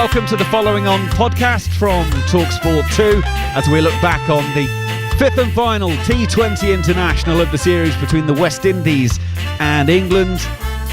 welcome to the Following On podcast from TalkSport 2 as we look back on the fifth and final T20 international of the series between the West Indies and England.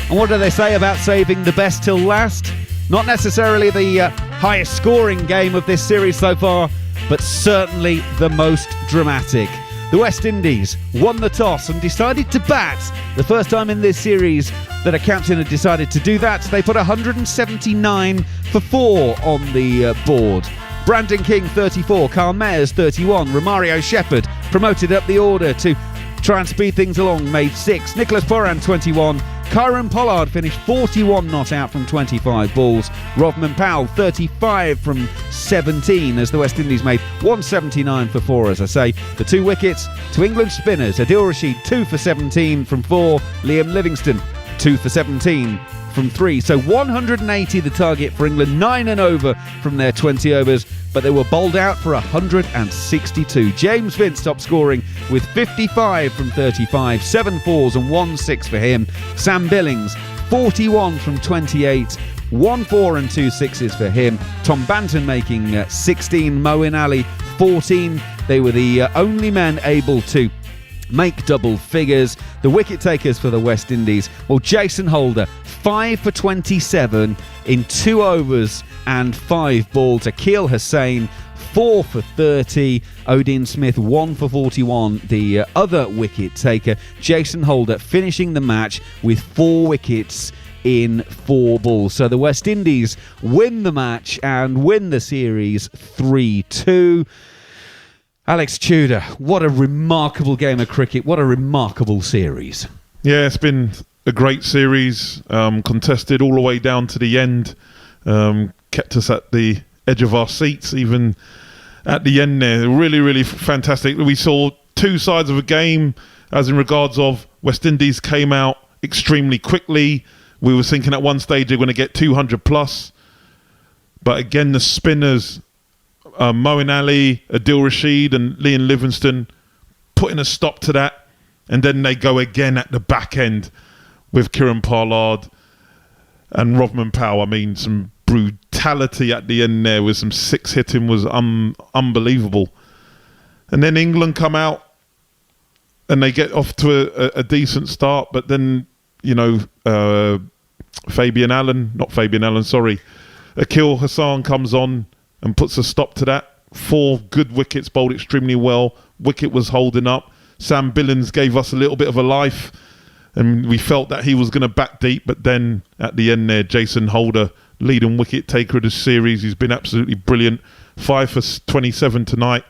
And what do they say about saving the best till last? Not necessarily the highest scoring game of this series so far, but certainly the most dramatic. The West Indies won the toss and decided to bat. The first time in this series that a captain had decided to do that. They put 179 for 4 on the board. Brandon King 34, Carl Mayers 31, Romario Shepherd promoted up the order to try and speed things along, made 6. Nicholas Pooran 21. Kieron Pollard finished 41 not out from 25 balls. Rovman Powell 35 from 17 as the West Indies made 179 for 4, as I say. The 2 wickets to England spinners. Adil Rashid 2 for 17 from 4. Liam Livingstone 2 for 17 from 3. So 180 the target for England, 9 and over from their 20 overs, but they were bowled out for 162. James Vince top scoring with 55 from 35, 7 fours and 1 6 for him. Sam Billings 41 from 28, 1 4 and 2 6s for him. Tom Banton making 16, Moeen Ali 14. They were the only men able to make double figures. The wicket takers for the West Indies, well, Jason Holder 5 for 27 in 2 overs and 5 balls. Akil Hussain 4 for 30. Odin Smith 1 for 41, the other wicket taker. Jason Holder finishing the match with 4 wickets in 4 balls. So the West Indies win the match and win the series 3-2. Alex Tudor, what a remarkable game of cricket. What a remarkable series. Yeah, it's been a great series, contested all the way down to the end. Kept us at the edge of our seats, even at the end there. Really, really fantastic. We saw 2 sides of a game, as in regards of West Indies came out extremely quickly. We were thinking at one stage they're going to get 200 plus. But again, the spinners, Moeen Ali, Adil Rashid and Liam Livingstone putting a stop to that, and then they go again at the back end with Kieron Pollard and Rovman Powell. I mean, some brutality at the end there with some 6 hitting was unbelievable. And then England come out and they get off to a decent start, but then, you know, Akil Hassan comes on and puts a stop to that. 4 good wickets, bowled extremely well. Wicket was holding up. Sam Billings gave us a little bit of a life, and we felt that he was going to bat deep, but then at the end there, Jason Holder, leading wicket taker of the series. He's been absolutely brilliant. 5 for 27 tonight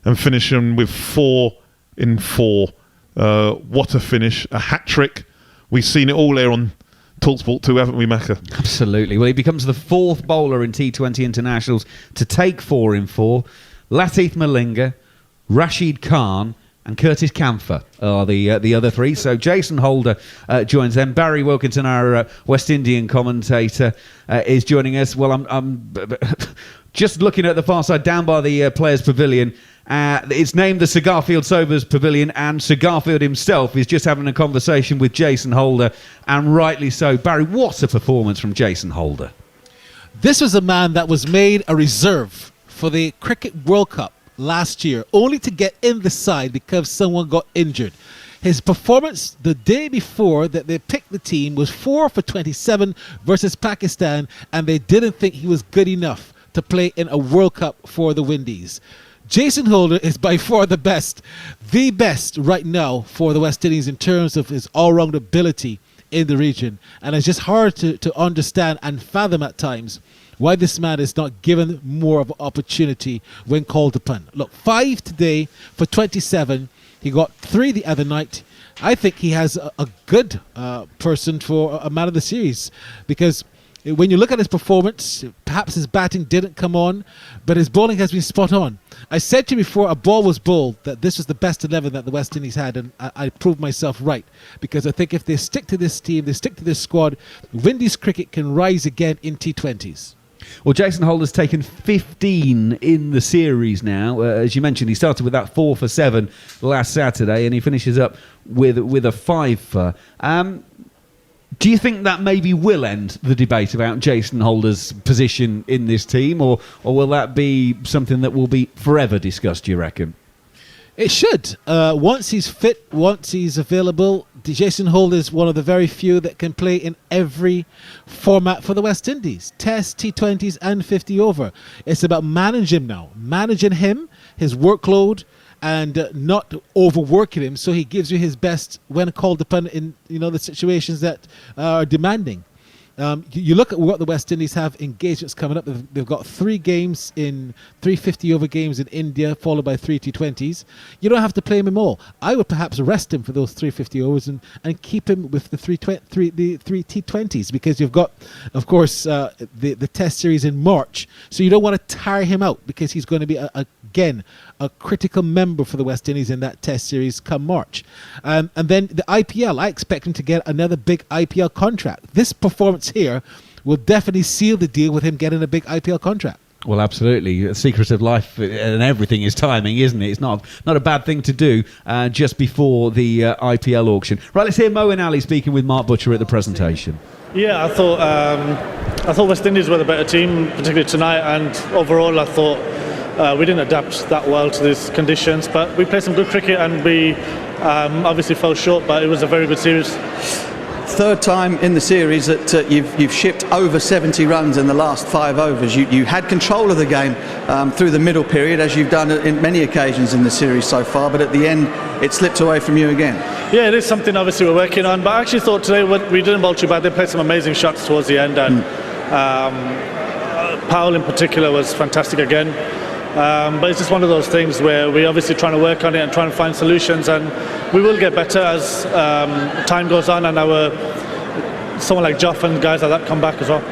and finishing with 4 in 4. What a finish. A hat-trick. We've seen it all there on TalkSport 2, haven't we, Macca? Absolutely. Well, he becomes the 4th bowler in T20 internationals to take 4 in 4. Lateef Malinga, Rashid Khan and Curtis Camphor are the other 3. So Jason Holder joins them. Barry Wilkinson, our West Indian commentator, is joining us. Well, I'm just looking at the far side, down by the Players' Pavilion. It's named the Sir Garfield Sobers Pavilion, and Sir Garfield himself is just having a conversation with Jason Holder, and rightly so. Barry, what a performance from Jason Holder. This was a man that was made a reserve for the Cricket World Cup last year, only to get in the side because someone got injured. His performance the day before that they picked the team was 4 for 27 versus Pakistan, and they didn't think he was good enough to play in a World Cup for the Windies. Jason Holder is by far the best right now for the West Indies in terms of his all-round ability in the region. And it's just hard to understand and fathom at times why this man is not given more of an opportunity when called upon. Look, 5 today for 27. He got 3 the other night. I think he has a good person for a man of the series, because when you look at his performance, perhaps his batting didn't come on, but his bowling has been spot on. I said to you before a ball was bowled that this was the best 11 that the West Indies had, and I proved myself right, because I think if they stick to this team, they stick to this squad, Windies cricket can rise again in T20s. Well, Jason Holder's taken 15 in the series now. As you mentioned, he started with that 4 for 7 last Saturday, and he finishes up with a 5 for. Do you think that maybe will end the debate about Jason Holder's position in this team, or will that be something that will be forever discussed, do you reckon? It should. Once he's fit, once he's available, Jason Holder is one of the very few that can play in every format for the West Indies. Test, T20s and 50 over. It's about managing him now. Managing him, his workload, and not overworking him so he gives you his best when called upon in the situations that are demanding. You look at what the West Indies have engagements coming up. They've got 3 games in 350 over games in India, followed by 3 T20s. You don't have to play him all. I would perhaps rest him for those 350 overs and keep him with the 3 T20s, because you've got, of course, the Test series in March. So you don't want to tire him out, because he's going to be again a critical member for the West Indies in that Test series come March. And then the IPL, I expect him to get another big IPL contract. This performance here will definitely seal the deal with him getting a big IPL contract. Well, absolutely. The secret of life and everything is timing, isn't it? It's not a bad thing to do just before the IPL auction. Right, let's hear Moeen Ali speaking with Mark Butcher at the presentation. Yeah, I thought West Indies were the better team, particularly tonight, and overall I thought we didn't adapt that well to these conditions, but we played some good cricket and we obviously fell short, but it was a very good series. Third time in the series that you've shipped over 70 runs in the last 5 overs. You had control of the game through the middle period, as you've done in many occasions in the series so far, but at the end it slipped away from you again. Yeah, it is something obviously we're working on, but I actually thought today we didn't bowl too bad. They played some amazing shots towards the end, and Powell in particular was fantastic again. But it's just one of those things where we're obviously trying to work on it and trying to find solutions, and we will get better as time goes on, and someone like Joff and guys like that come back as well.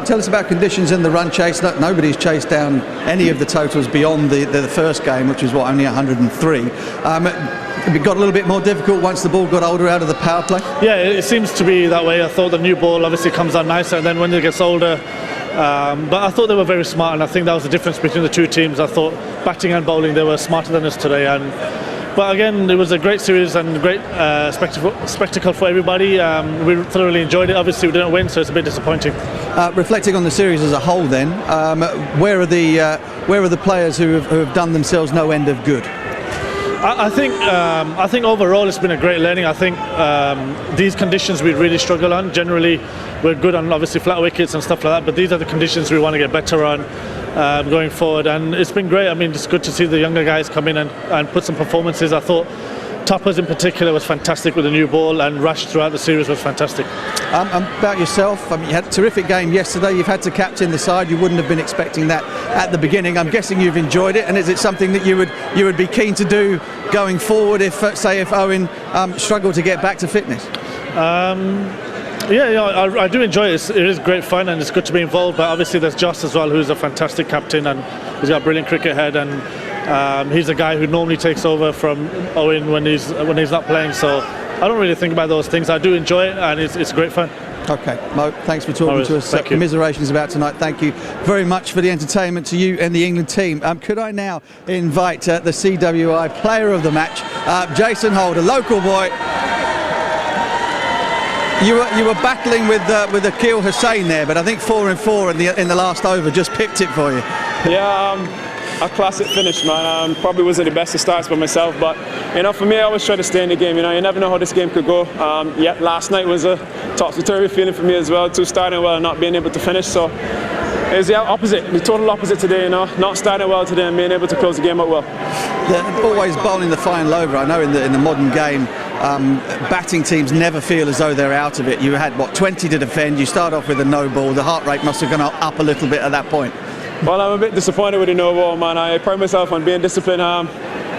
Tell us about conditions in the run chase. Nobody's chased down any of the totals beyond the first game, which was only 103. It got a little bit more difficult once the ball got older out of the power play? Yeah, it seems to be that way. I thought the new ball obviously comes on nicer, and then when it gets older, but I thought they were very smart, and I think that was the difference between the two teams. I thought batting and bowling, they were smarter than us today. But again, it was a great series and great spectacle for everybody. We thoroughly enjoyed it. Obviously, we didn't win, so it's a bit disappointing. Reflecting on the series as a whole, then, where are the players who have done themselves no end of good? I think overall it's been a great learning. I think these conditions we really struggle on. Generally, we're good on obviously flat wickets and stuff like that, but these are the conditions we want to get better on going forward. And it's been great. I mean, it's good to see the younger guys come in and put some performances. I thought Toppers in particular was fantastic with the new ball, and Rush throughout the series was fantastic. About yourself, I mean, you had a terrific game yesterday. You've had to captain the side. You wouldn't have been expecting that at the beginning. I'm guessing you've enjoyed it, and is it something that you would be keen to do going forward if Owen struggled to get back to fitness? Yeah, I do enjoy it. It is great fun, and it's good to be involved. But obviously, there's Joss as well, who's a fantastic captain, and he's got a brilliant cricket head, and he's a guy who normally takes over from Owen when he's not playing. So I don't really think about those things. I do enjoy it, and it's great fun. Okay, Mo, thanks for talking to us. Commiserations about tonight. Thank you very much for the entertainment to you and the England team. Could I now invite the CWI player of the match, Jason Holder, local boy. You were battling with Akil Hussain there, but I think 4 and 4 in the last over just pipped it for you. Yeah, a classic finish, man. Probably wasn't the best of starts by myself, but for me, I always try to stay in the game. You never know how this game could go. Last night was a topsy-turvy feeling for me as well, too, starting well and not being able to finish. So it's the opposite, the total opposite today. Not starting well today and being able to close the game up well. They're always bowling the final over. I know in the modern game, batting teams never feel as though they're out of it. You had 20 to defend. You start off with a no ball. The heart rate must have gone up a little bit at that point. Well, I'm a bit disappointed with the no ball, man. I pride myself on being disciplined.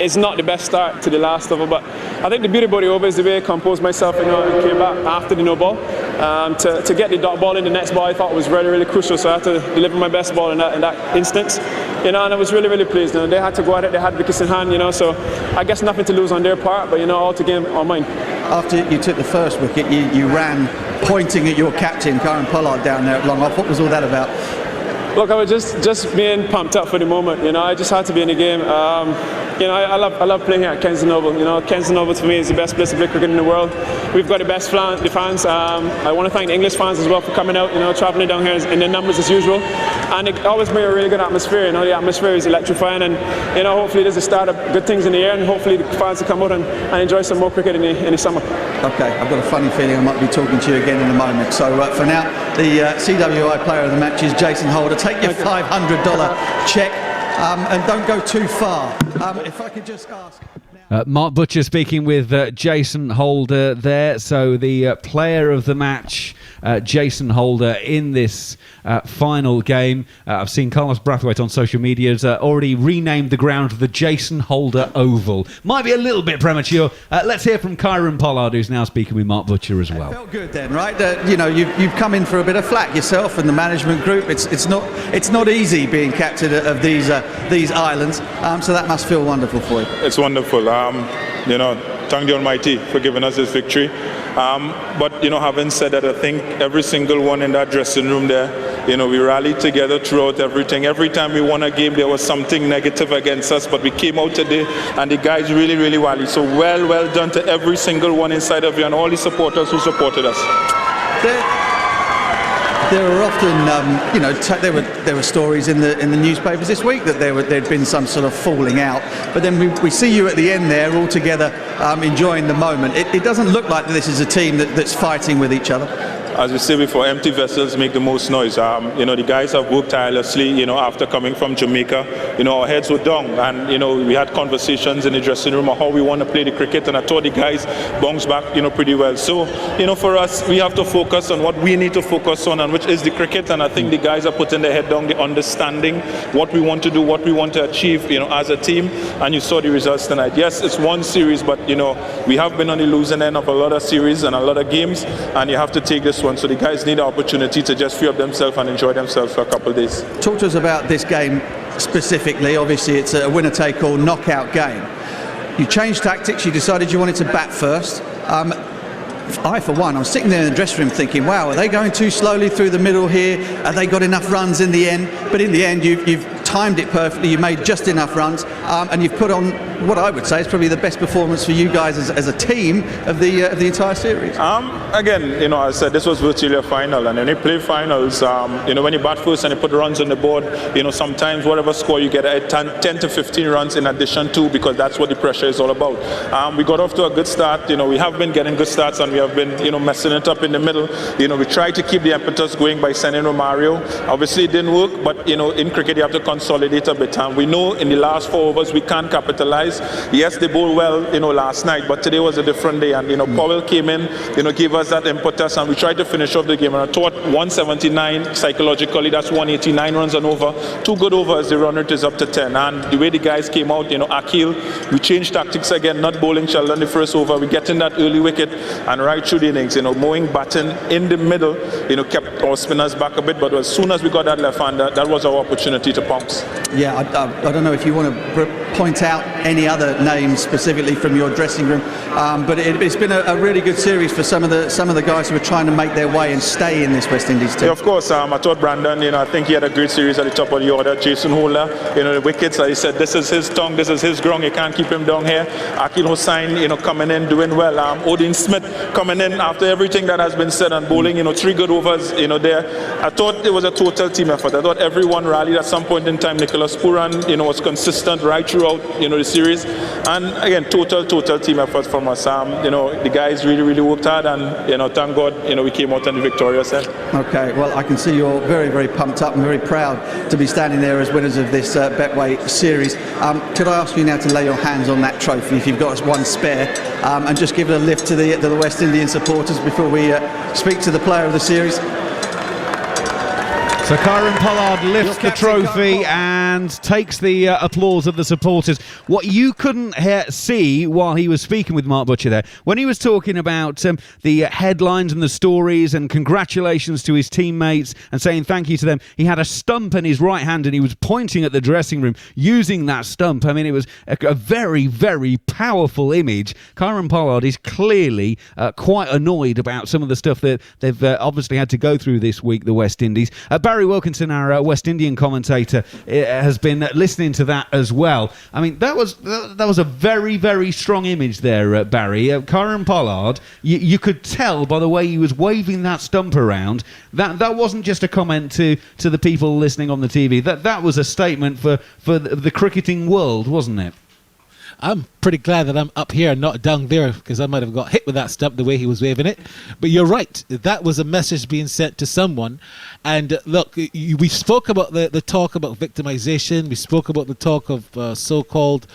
It's not the best start to the last over, but I think the beauty about the over is the way I composed myself and came back after the no ball. To get the dot ball in the next ball, I thought was really, really crucial. So I had to deliver my best ball in that instance. And I was really, really pleased. They had to go at it. They had wickets in hand. So I guess nothing to lose on their part, but all to gain on mine. After you took the first wicket, you ran pointing at your captain, Karen Pollard, down there at long off. What was all that about? Look, I was just being pumped up for the moment. I just had to be in the game. I love playing here at Kensington Oval. Kensington Oval for me is the best place to play cricket in the world. We've got the best fans. I want to thank the English fans as well for coming out, travelling down here in the numbers as usual. And it always brings a really good atmosphere. The atmosphere is electrifying, and hopefully there's a start of good things in the air, and hopefully the fans will come out and enjoy some more cricket in the summer. Okay, I've got a funny feeling I might be talking to you again in a moment. So for now, the CWI player of the match is Jason Holder. Take your $500 check and don't go too far. If I could just ask... Mark Butcher speaking with Jason Holder there. So the player of the match, Jason Holder, in this final game. I've seen Carlos Brathwaite on social media has already renamed the ground the Jason Holder Oval. Might be a little bit premature. Let's hear from Kyron Pollard, who's now speaking with Mark Butcher as well. It felt good then, right? You've come in for a bit of flack yourself and the management group. It's not easy being captain of these islands. So that must feel wonderful for you. It's wonderful. Thank the Almighty for giving us this victory. But having said that, I think every single one in that dressing room there, we rallied together throughout everything. Every time we won a game, there was something negative against us, but we came out today, and the guys really, really rallied. So well done to every single one inside of you and all the supporters who supported us. There were often, there were stories in the newspapers this week that there'd been some sort of falling out. But then we see you at the end there, all together, enjoying the moment. It doesn't look like this is a team that's fighting with each other. As we say before, empty vessels make the most noise. The guys have worked tirelessly, after coming from Jamaica. Our heads were down, and, we had conversations in the dressing room on how we want to play the cricket, and I thought the guys bounced back, pretty well. So, for us, we have to focus on what we need to focus on, and which is the cricket, and I think the guys are putting their head down, they're understanding what we want to do, what we want to achieve, as a team, and you saw the results tonight. Yes, it's one series, but, we have been on the losing end of a lot of series and a lot of games, and you have to take this one. So the guys need an opportunity to just free up themselves and enjoy themselves for a couple of days. Talk to us about this game specifically. Obviously, it's a winner-take-all knockout game. You changed tactics. You decided you wanted to bat first. I, for one, I was sitting there in the dressing room thinking, wow, are they going too slowly through the middle here? Have they got enough runs in the end? But in the end, you've timed it perfectly. You made just enough runs, and you've put on what I would say is probably the best performance for you guys as a team of the entire series. Again, I said this was virtually a final, and when you play finals, when you bat first and you put runs on the board, sometimes whatever score you get, 10 to 15 runs in addition to, because that's what the pressure is all about. We got off to a good start. We have been getting good starts, and we have been, messing it up in the middle. We tried to keep the impetus going by sending Romario. Obviously, it didn't work, but in cricket you have to consolidate a bit. We know in the last 4 overs we can't capitalize. Yes, they bowled well, last night, but today was a different day, and Powell came in, gave us that impetus, and we tried to finish off the game. And I thought 179 psychologically, that's 189 runs and over. 2 good overs, the run rate is up to 10. And the way the guys came out, Akil, we changed tactics again, not bowling Sheldon the first over. We get in that early wicket and right through the innings, mowing batting in the middle, kept our spinners back a bit. But as soon as we got that left-hander, that was our opportunity to pounce. Yeah, I don't know if you want to point out any other names specifically from your dressing room, but it's been a really good series for some of the guys who are trying to make their way and stay in this West Indies team. Yeah, of course. I thought Brandon, I think he had a great series at the top of the order. Jason Holder, the wickets, he said this is his tongue, this is his ground, you can't keep him down here. Akil Hossain, coming in, doing well. Odin Smith coming in after everything that has been said and bowling, 3 good overs, there. I thought it was a total team effort. I thought everyone rallied at some point in time. Nicholas Puran, was consistent right throughout, the series. And again, total team effort from us. The guys really worked hard, and thank God, we came out on the victorious end. Okay, well, I can see you're very, very pumped up and very proud to be standing there as winners of this Betway series. Could I ask you now to lay your hands on that trophy, if you've got one spare, and just give it a lift to the West Indian supporters before we speak to the player of the series? So Kyron Pollard lifts the trophy and takes the applause of the supporters. What you couldn't see while he was speaking with Mark Butcher there, when he was talking about the headlines and the stories and congratulations to his teammates and saying thank you to them, he had a stump in his right hand and he was pointing at the dressing room using that stump. I mean, it was a very, very powerful image. Kyron Pollard is clearly quite annoyed about some of the stuff that they've obviously had to go through this week, the West Indies. Barry Wilkinson, our West Indian commentator, has been listening to that as well. I mean, that was a very, very strong image there, Barry. Kieran Pollard, you could tell by the way he was waving that stump around, that wasn't just a comment to the people listening on the TV. That was a statement for the cricketing world, wasn't it? I'm pretty glad that I'm up here and not down there, because I might have got hit with that stump the way he was waving it. But you're right. That was a message being sent to someone. And look, we spoke about the talk about victimization. We spoke about the talk of so-called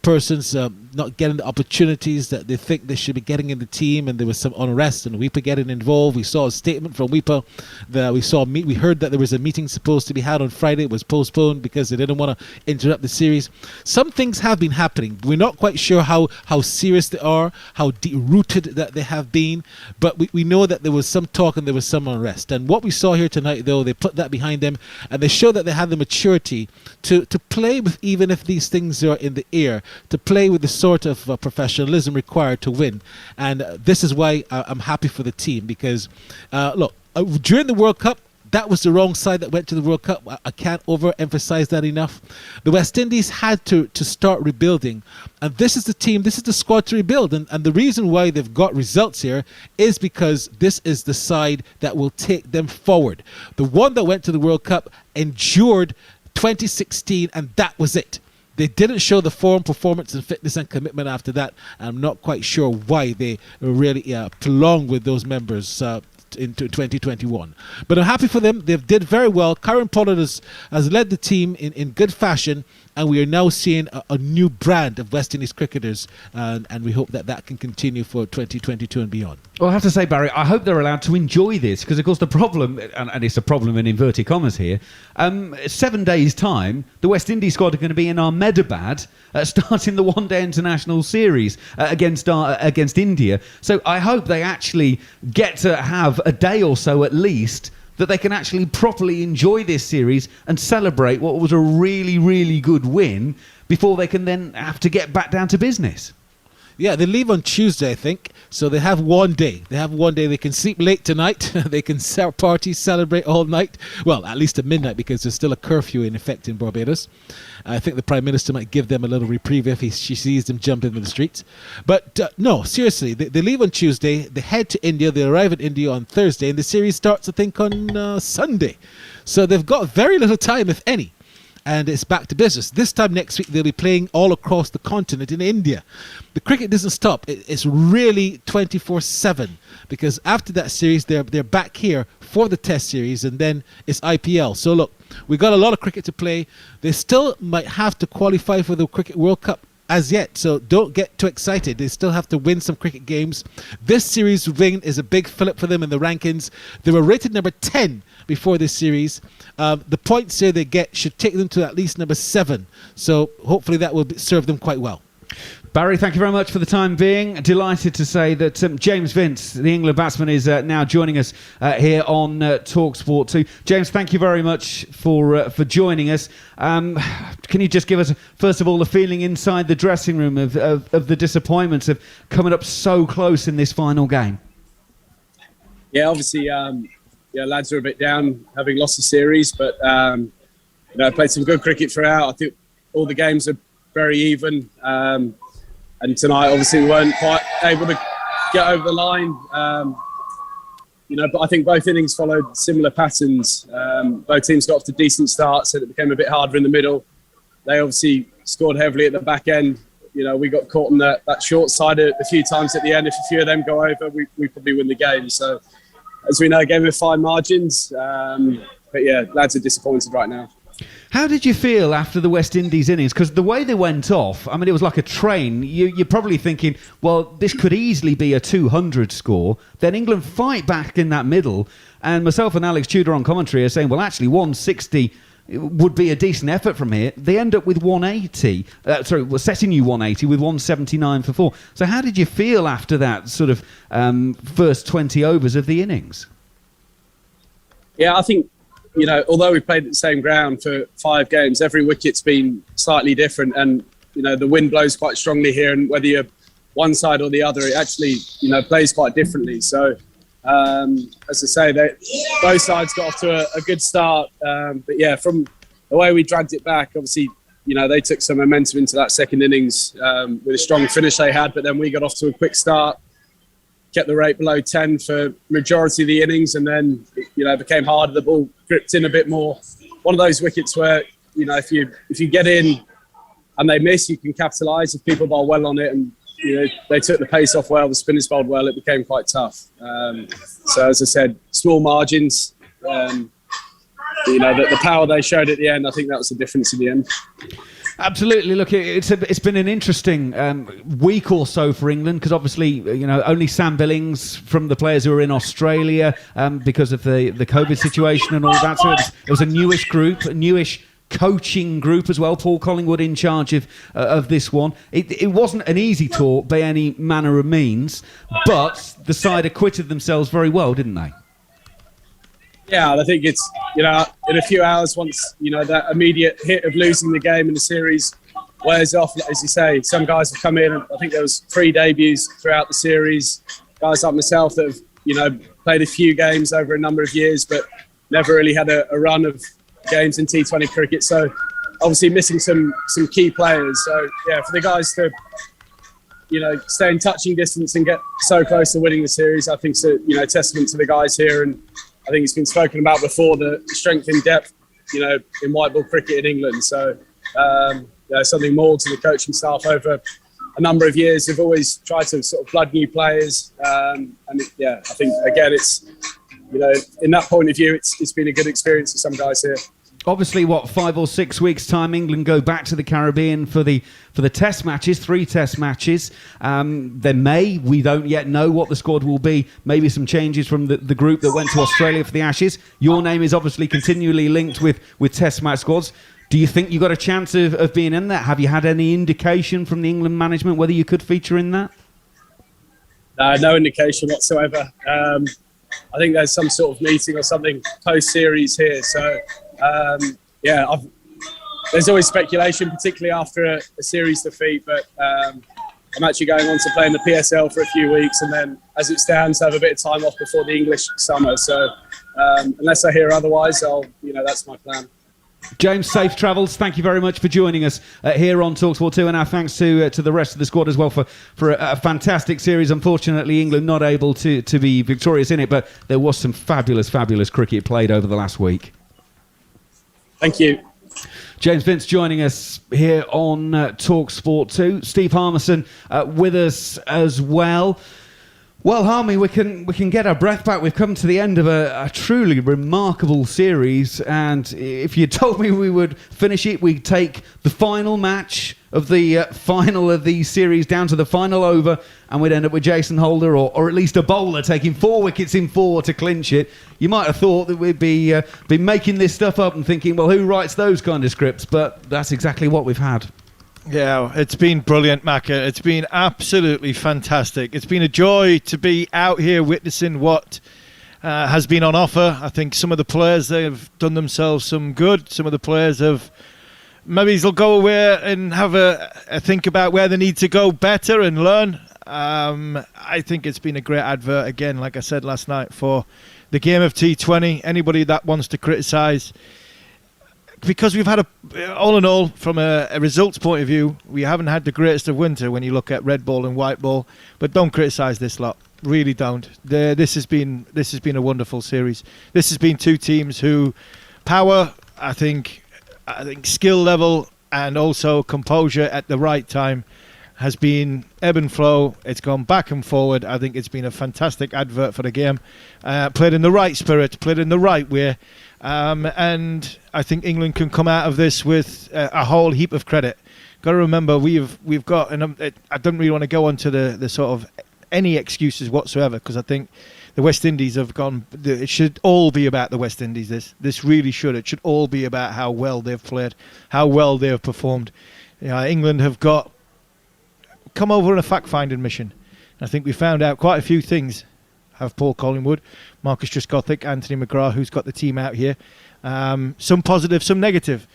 persons not getting the opportunities that they think they should be getting in the team. And there was some unrest and WIPA getting involved. We saw a statement from WIPA that we heard that there was a meeting supposed to be had on Friday. It was postponed because they didn't want to interrupt the series. Some things have been happening. We're not quite sure how serious they are, how deep-rooted that they have been, but we know that there was some talk and there was some unrest. And what we saw here tonight, though, they put that behind them, and they showed that they had the maturity to play with, even if these things are in the air, to play with the sort of professionalism required to win. And this is why I'm happy for the team, because, look, during the World Cup, that was the wrong side that went to the World Cup. I can't overemphasize that enough. The West Indies had to start rebuilding. And this is the team, this is the squad to rebuild. And the reason why they've got results here is because this is the side that will take them forward. The one that went to the World Cup endured 2016, and that was it. They didn't show the form, performance, and fitness and commitment after that. I'm not quite sure why they really prolonged with those members into 2021. But I'm happy for them. They did very well. Kieran Pollard has led the team in good fashion, and we are now seeing a new brand of West Indies cricketers, and we hope that can continue for 2022 and beyond. Well, I have to say, Barry, I hope they're allowed to enjoy this, because, of course, the problem, and it's a problem in inverted commas here, 7 days' time, the West Indies squad are going to be in Ahmedabad starting the one-day international series against India. So I hope they actually get to have a day or so at least that they can actually properly enjoy this series and celebrate what was a really, really good win before they can then have to get back down to business. Yeah, they leave on Tuesday, I think. So they have 1 day. They can sleep late tonight. They can party, celebrate all night. Well, at least at midnight, because there's still a curfew in effect in Barbados. I think the Prime Minister might give them a little reprieve if she sees them jump into the streets. But no, seriously, they leave on Tuesday. They head to India. They arrive in India on Thursday. And the series starts, I think, on Sunday. So they've got very little time, if any. And it's back to business. This time next week, they'll be playing all across the continent in India. The cricket doesn't stop. It's really 24/7, because after that series, they're back here for the Test series, and then it's IPL. So look, we've got a lot of cricket to play. They still might have to qualify for the Cricket World Cup as yet, so don't get too excited. They still have to win some cricket games. This series win is a big fillip for them in the rankings. They were rated number 10 before this series. The points here they get should take them to at least number 7. So hopefully that will serve them quite well. Barry, thank you very much for the time being. Delighted to say that James Vince, the England batsman, is now joining us here on TalkSport 2. James, thank you very much for joining us. Can you just give us, first of all, the feeling inside the dressing room of the disappointments of coming up so close in this final game? Yeah, obviously, lads are a bit down having lost the series, but played some good cricket throughout. I think all the games are very even. And tonight, obviously, we weren't quite able to get over the line. But I think both innings followed similar patterns. Both teams got off to decent starts, and it became a bit harder in the middle. They obviously scored heavily at the back end. We got caught on that short side a few times at the end. If a few of them go over, we probably win the game. So, as we know, a game with fine margins. But yeah, lads are disappointed right now. How did you feel after the West Indies innings? Because the way they went off, I mean, it was like a train. You're probably thinking, well, this could easily be a 200 score. Then England fight back in that middle. And myself and Alex Tudor on commentary are saying, well, actually, 160 would be a decent effort from here. They end up with 180. Setting you 180 with 179 for 4. So how did you feel after that sort of first 20 overs of the innings? Yeah, I think, although we've played at the same ground for 5 games, every wicket's been slightly different, and the wind blows quite strongly here, and whether you're one side or the other, it actually plays quite differently. So As I say, both sides got off to a good start. But yeah, from the way we dragged it back, obviously, they took some momentum into that second innings with a strong finish they had, but then we got off to a quick start, kept the rate below 10 for majority of the innings, and then, it became harder. The ball gripped in a bit more. One of those wickets where, if you get in and they miss, you can capitalise. If people bowl well on it and, they took the pace off well, the spinners bowled well, it became quite tough. So as I said, small margins, the power they showed at the end, I think that was the difference in the end. Absolutely. Look, it's been an interesting week or so for England because obviously, only Sam Billings from the players who are in Australia because of the COVID situation and all that. So it was a newish group, a newish coaching group as well. Paul Collingwood in charge of this one. It wasn't an easy tour by any manner of means, but the side acquitted themselves very well, didn't they? Yeah, I think it's, in a few hours, once, that immediate hit of losing the game in the series wears off, as you say, some guys have come in, and I think there was 3 debuts throughout the series, guys like myself that have, played a few games over a number of years, but never really had a run of games in T20 cricket. So obviously missing some key players. So yeah, for the guys to, stay in touching distance and get so close to winning the series, I think it's a, testament to the guys here. And I think it's been spoken about before, the strength in depth, in white ball cricket in England. So something more to the coaching staff over a number of years. They've always tried to sort of flood new players. I think, again, it's, in that point of view, it's been a good experience for some guys here. Obviously, 5 or 6 weeks' time, England go back to the Caribbean for the test matches, 3 test matches. We don't yet know what the squad will be. Maybe some changes from the group that went to Australia for the Ashes. Your name is obviously continually linked with test match squads. Do you think you got a chance of being in that? Have you had any indication from the England management whether you could feature in that? No indication whatsoever. I think there's some sort of meeting or something post-series here. So, there's always speculation, particularly after a series defeat. But I'm actually going on to play in the PSL for a few weeks, and then, as it stands, have a bit of time off before the English summer. So, unless I hear otherwise, that's my plan. James, safe travels. Thank you very much for joining us here on TalkSport 2, and our thanks to the rest of the squad as well for a fantastic series. Unfortunately, England not able to be victorious in it, but there was some fabulous cricket played over the last week. Thank you. James Vince joining us here on TalkSport 2. Steve Harmison with us as well. Well, Harmy, we can get our breath back. We've come to the end of a truly remarkable series, and if you told me we would finish it, we'd take the final match of the final of the series down to the final over, and we'd end up with Jason Holder or at least a bowler taking 4 wickets in 4 to clinch it. You might have thought that we'd be making this stuff up and thinking, well, who writes those kind of scripts? But that's exactly what we've had. Yeah, it's been brilliant, Macca. It's been absolutely fantastic. It's been a joy to be out here witnessing what has been on offer. I think some of the players, they've done themselves some good. Some of the players have maybe they'll go away and have a think about where they need to go better and learn. I think it's been a great advert, again, like I said last night, for the game of T20. Anybody that wants to criticise, because we've had all in all, from a results point of view, we haven't had the greatest of winter when you look at red ball and white ball. But don't criticise this lot, really don't. This has been a wonderful series. This has been 2 teams who power, I think skill level and also composure at the right time has been ebb and flow. It's gone back and forward. I think it's been a fantastic advert for the game. Played in the right spirit, played in the right way. And I think England can come out of this with a whole heap of credit. Got to remember, we've got, and I don't really want to go on to the sort of any excuses whatsoever, because I think the West Indies have gone. It should all be about the West Indies. This really should. It should all be about how well they've played, how well they have performed. England have come over on a fact-finding mission. I think we found out quite a few things. Have Paul Collingwood, Marcus Trescothick, Anthony McGrath, who's got the team out here. Some positive, some negative.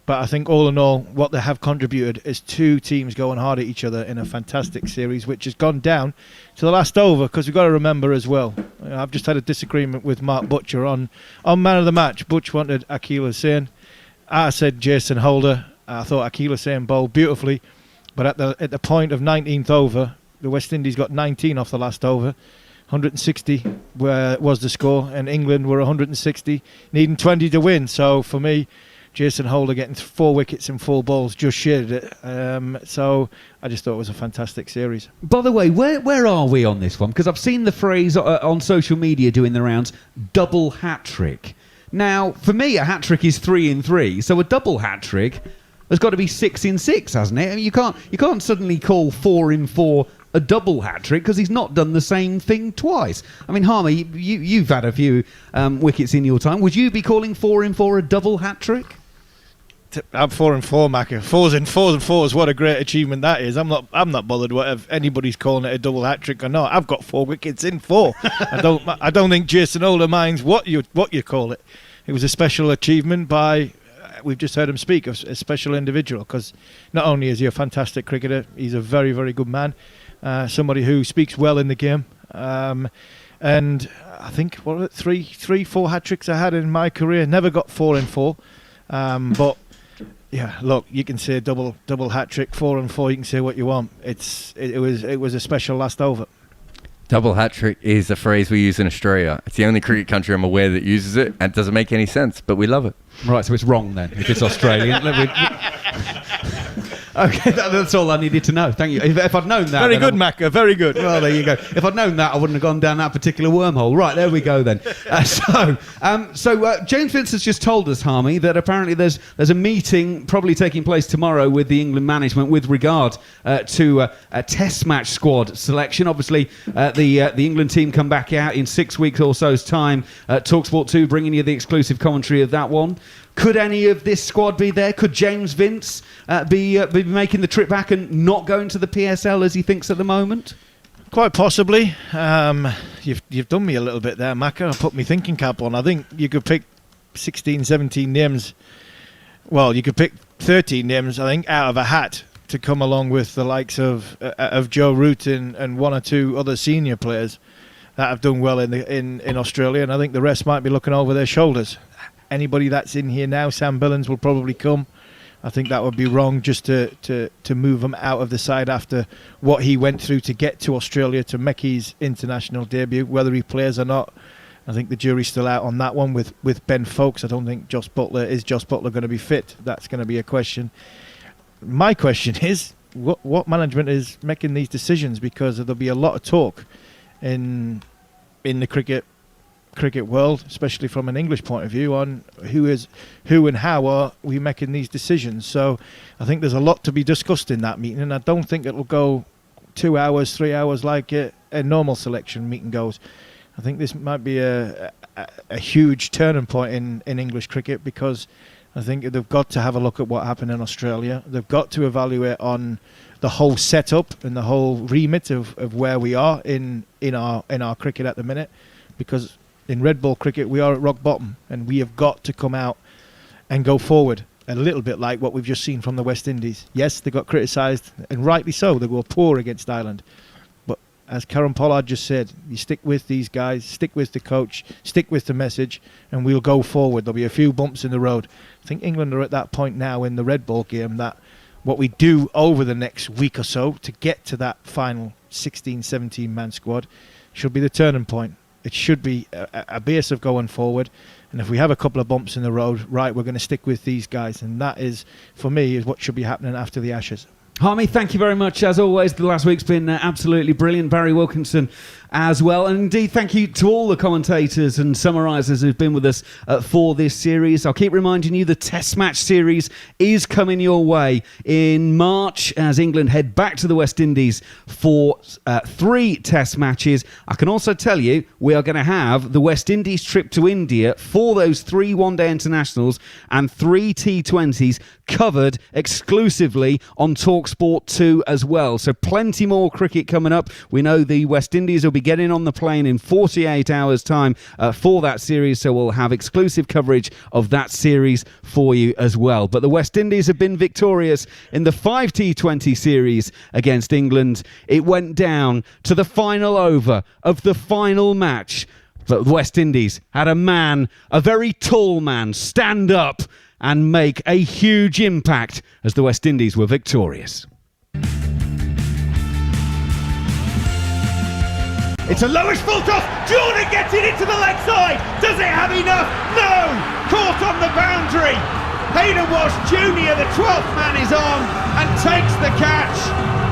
But I think all in all, what they have contributed is two teams going hard at each other in a fantastic series, which has gone down to the last over, because we've got to remember as well, I've just had a disagreement with Mark Butcher on man of the match. Butch wanted Akil Hussain. I said Jason Holder. I thought Akil Hussain bowled beautifully, but at the point of 19th over, the West Indies got 19 off the last over. 160 was the score, and England were 160, needing 20 to win. So for me, Jason Holder getting 4 wickets and 4 balls just shaded it. So I just thought it was a fantastic series. By the way, where are we on this one? Because I've seen the phrase on social media doing the rounds, double hat-trick. Now, for me, a hat-trick is 3 in 3. So a double hat-trick has got to be 6 in 6, hasn't it? I mean, you can't suddenly call 4 in 4 a double hat-trick because he's not done the same thing twice. I mean, Harmy, you've had a few wickets in your time. Would you be calling 4 in 4 a double hat-trick? I'm 4 in 4, Macca. 4s and 4s and 4s. What a great achievement that is. I'm not bothered whether anybody's calling it a double hat trick or not. I've got 4 wickets in 4. I don't think Jason Holder minds what you call it. It was a special achievement by. We've just heard him speak of a special individual, because not only is he a fantastic cricketer, he's a very, very good man. Somebody who speaks well in the game. And I think 3-4 hat tricks I had in my career. Never got 4 in 4. But yeah, look, you can say double hat trick, 4 and 4. You can say what you want. It was a special last over. Double hat trick is a phrase we use in Australia. It's the only cricket country I'm aware that uses it, and it doesn't make any sense, but we love it. Right, so it's wrong then if it's Australian. Okay, that's all I needed to know. Thank you. If I'd known that... Very good, Macca, very good. Well, there you go. If I'd known that, I wouldn't have gone down that particular wormhole. Right, there we go then. So James Vince has just told us, Harmy, that apparently there's a meeting probably taking place tomorrow with the England management with regard to a test match squad selection. Obviously, the England team come back out in 6 weeks or so's time. TalkSport 2 bringing you the exclusive commentary of that one. Could any of this squad be there? Could James Vince be making the trip back and not going to the PSL as he thinks at the moment? Quite possibly. You've done me a little bit there, Macca. I put my thinking cap on. I think you could pick 16, 17 names. Well, you could pick 13 names, I think, out of a hat to come along with the likes of Joe Root and 1 or 2 other senior players that have done well in Australia, and I think the rest might be looking over their shoulders. Anybody that's in here now, Sam Billings will probably come. I think that would be wrong just to move him out of the side after what he went through to get to Australia to make his international debut. Whether he plays or not, I think the jury's still out on that one with Ben Foakes. I don't think Josh Buttler going to be fit. That's going to be a question. My question is, what management is making these decisions? Because there'll be a lot of talk in the cricket world, especially from an English point of view, on who and how are we making these decisions. So I think there's a lot to be discussed in that meeting, and I don't think it'll go 2 hours, 3 hours like a normal selection meeting goes. I think this might be a huge turning point in English cricket, because I think they've got to have a look at what happened in Australia. They've got to evaluate on the whole setup and the whole remit of where we are in our cricket at the minute, because in red ball cricket we are at rock bottom, and we have got to come out and go forward, a little bit like what we've just seen from the West Indies. Yes, they got criticised, and rightly so. They were poor against Ireland, but as Karen Pollard just said, you stick with these guys, stick with the coach, stick with the message, and we'll go forward. There'll be a few bumps in the road. I think England are at that point now in the red ball game that what we do over the next week or so to get to that final 16, 17 man squad should be the turning point. It should be a base of going forward, and if we have a couple of bumps in the road, right, we're going to stick with these guys, and that is, for me, is what should be happening after the Ashes. Harmy, thank you very much. As always, the last week's been absolutely brilliant. Barry Wilkinson as well. And indeed, thank you to all the commentators and summarisers who've been with us for this series. I'll keep reminding you the Test Match series is coming your way in March as England head back to the West Indies for 3 Test matches. I can also tell you we are going to have the West Indies trip to India for those 3 one-day internationals and 3 T20s covered exclusively on TalkSport 2 as well. So plenty more cricket coming up. We know the West Indies will be getting on the plane in 48 hours' time for that series, so we'll have exclusive coverage of that series for you as well. But the West Indies have been victorious in the 5 T20 series against England. It went down to the final over of the final match. But the West Indies had a man, a very tall man, stand up and make a huge impact as the West Indies were victorious. It's a lowish full toss. Jordan gets it into the leg side. Does it have enough? No! Caught on the boundary. Hayden Walsh Jr., the 12th man, is on and takes the catch.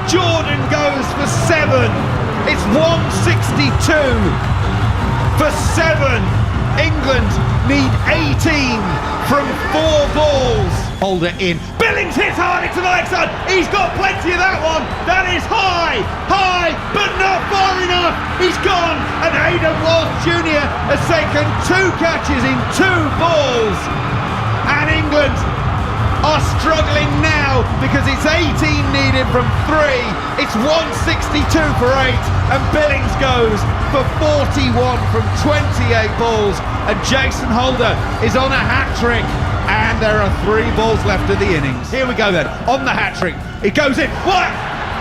Jordan goes for 7. It's 162 for 7. England need 18 from 4 balls. Holder in. Billings hits hard into the leg side. He's got plenty of that one. That is high, but not far enough. He's gone, and Hayden Walsh Jr. has taken 2 catches in 2 balls. And England are struggling now because it's 18 needed from 3. It's 162 for 8, and Billings goes for 41 from 28 balls, and Jason Holder is on a hat-trick, and there are 3 balls left of the innings. Here we go then, on the hat-trick. It goes in. What?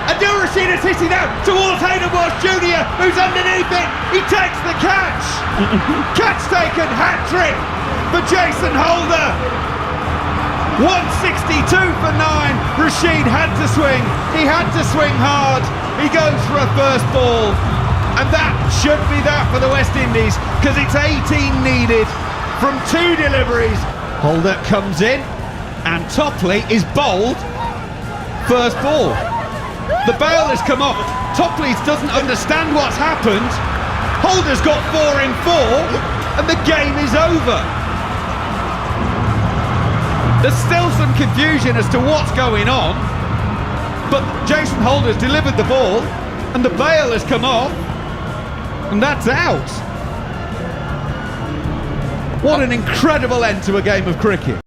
Abdul Rashid is hitting out towards Hayden Walsh Jr., who's underneath it. He takes the catch. Catch taken, hat-trick for Jason Holder. 162 for 9. Rashid had to swing. He had to swing hard. He goes for a first ball. And that should be that for the West Indies, because it's 18 needed from 2 deliveries. Holder comes in, and Topley is bowled. First ball. The bail has come off. Topley doesn't understand what's happened. Holder's got 4 in 4, and the game is over. There's still some confusion as to what's going on, but Jason Holder's delivered the ball, and the bail has come off, and that's out. What an incredible end to a game of cricket.